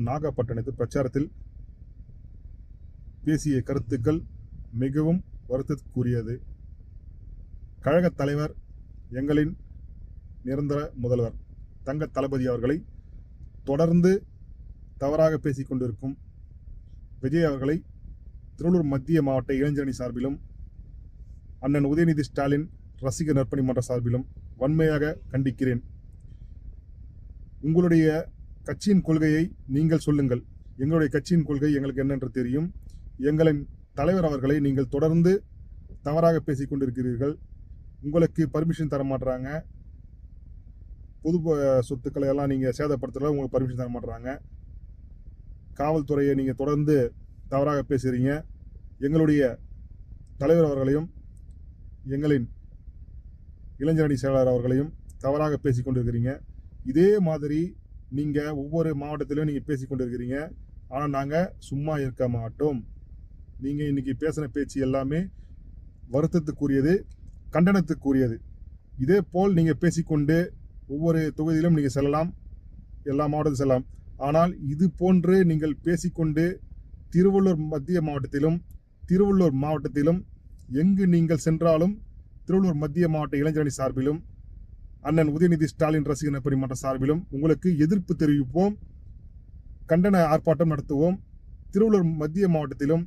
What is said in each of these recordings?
நாகப்பட்டினத்து பிரச்சாரத்தில் பேசிய கருத்துக்கள் மிகவும் வருத்தத்துக்குரியது. கழகத் தலைவர், எங்களின் நிரந்தர முதல்வர் தங்க தளபதி அவர்களை தொடர்ந்து தவறாக பேசிக் கொண்டிருக்கும் விஜய் அவர்களை திருவள்ளூர் மத்திய மாவட்ட இளைஞரணி சார்பிலும் அண்ணன் உதயநிதி ஸ்டாலின் ரசிகர் நற்பணி மன்ற சார்பிலும் வன்மையாக கண்டிக்கிறேன். உங்களுடைய கட்சியின் கொள்கையை நீங்கள் சொல்லுங்கள். எங்களுடைய கட்சியின் கொள்கை எங்களுக்கு என்னென்று தெரியும். எங்களின் தலைவர் அவர்களை நீங்கள் தொடர்ந்து தவறாக பேசிக் கொண்டிருக்கிறீர்கள். உங்களுக்கு பர்மிஷன் தர மாட்டுறாங்க. பொது சொத்துக்களை எல்லாம் நீங்கள் சேதப்படுத்துகிற உங்களுக்கு பர்மிஷன் தர மாட்டுறாங்க. காவல்துறையை நீங்கள் தொடர்ந்து தவறாக பேசுகிறீங்க. எங்களுடைய தலைவர் அவர்களையும் எங்களின் இளைஞரணி செயலாளர் அவர்களையும் தவறாக பேசிக் கொண்டிருக்கிறீங்க. இதே மாதிரி நீங்கள் ஒவ்வொரு மாவட்டத்திலும் நீங்கள் பேசிக் கொண்டிருக்கிறீங்க. ஆனால் நாங்கள் சும்மா இருக்க மாட்டோம். நீங்கள் இன்றைக்கி பேசின பேச்சு எல்லாமே வருத்தத்துக்குரியது, கண்டனத்துக்குரியது. இதே போல் நீங்கள் பேசிக்கொண்டு ஒவ்வொரு தொகுதியிலும் நீங்கள் செல்லலாம், எல்லா மாவட்டத்திலும் செல்லலாம். ஆனால் இது போன்று நீங்கள் பேசிக்கொண்டு திருவள்ளூர் மத்திய மாவட்டத்திலும் திருவள்ளூர் மாவட்டத்திலும் எங்கு நீங்கள் சென்றாலும் திருவள்ளூர் மத்திய மாவட்ட இளைஞரணி சார்பிலும் அண்ணன் உதயநிதி ஸ்டாலின் ரசிகர் நற்பணி மன்ற சார்பிலும் உங்களுக்கு எதிர்ப்பு தெரிவிப்போம், கண்டன ஆர்ப்பாட்டம் நடத்துவோம். திருவள்ளூர் மத்திய மாவட்டத்திலும்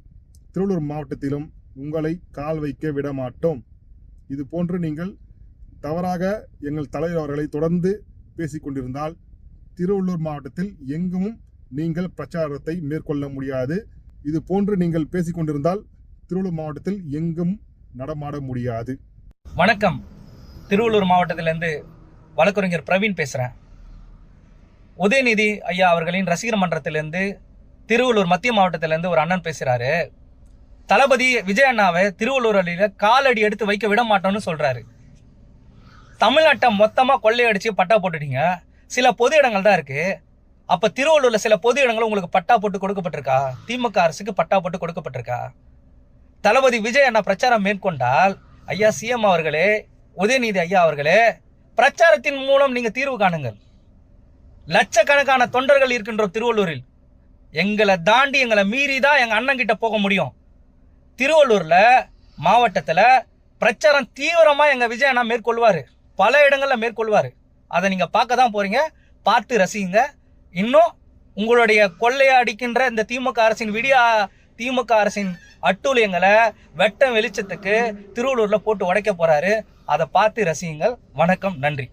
திருவள்ளூர் மாவட்டத்திலும் உங்களை கால் வைக்க விட மாட்டோம். இது போன்று நீங்கள் தவறாக எங்கள் தலைவர் அவர்களை தொடர்ந்து பேசிக்கொண்டிருந்தால் திருவள்ளூர் மாவட்டத்தில் எங்கும் நீங்கள் பிரச்சாரத்தை மேற்கொள்ள முடியாது. இது போன்று நீங்கள் பேசிக்கொண்டிருந்தால் திருவள்ளூர் மாவட்டத்தில் எங்கும் நடமாட முடியாது. வணக்கம். திருவள்ளூர் மாவட்டத்திலிருந்து வழக்கறிஞர் பிரவீன் பேசுகிறேன். உதயநிதி ஐயா அவர்களின் ரசிகர் மன்றத்திலிருந்து திருவள்ளூர் மத்திய மாவட்டத்திலிருந்து ஒரு அண்ணன் பேசுகிறாரு. தளபதி விஜய் அண்ணாவை திருவள்ளூர் அடியில் காலடி எடுத்து வைக்க விட மாட்டோம்னு சொல்கிறாரு. தமிழ்நாட்டை மொத்தமாக கொள்ளையடிச்சு பட்டா போட்டுட்டீங்க. சில பொது இடங்கள் தான் இருக்குது. அப்போ திருவள்ளூரில் சில பொது இடங்கள் உங்களுக்கு பட்டா போட்டு கொடுக்கப்பட்டிருக்கா? திமுக அரசுக்கு பட்டா போட்டு கொடுக்கப்பட்டிருக்கா? தளபதி விஜய் அண்ணா பிரச்சாரம் மேற்கொண்டால் ஐயா சிஎம் அவர்களே, உதயநிதி ஐயா அவர்களே, பிரச்சாரத்தின் மூலம் நீங்கள் தீர்வு காணுங்கள். லட்சக்கணக்கான தொண்டர்கள் இருக்கின்றோம் திருவள்ளூரில். எங்களை தாண்டி எங்களை மீறி தான் எங்கள் அண்ணன் கிட்ட போக முடியும். திருவள்ளூரில் மாவட்டத்தில் பிரச்சாரம் தீவிரமாக எங்கள் விஜய் அண்ணா மேற்கொள்வார், பல இடங்களில் மேற்கொள்வார். அதை நீங்கள் பார்க்க தான் போகிறீங்க, பார்த்து ரசிங்க. இன்னும் உங்களுடைய கொள்ளையடிக்கின்ற இந்த திமுக அரசின் அட்டூழியங்களை வெட்ட வெளிச்சத்துக்கு திருவள்ளூரில் போட்டு உடைக்க போகிறாரு. அதை பார்த்து ரசியுங்கள். வணக்கம், நன்றி.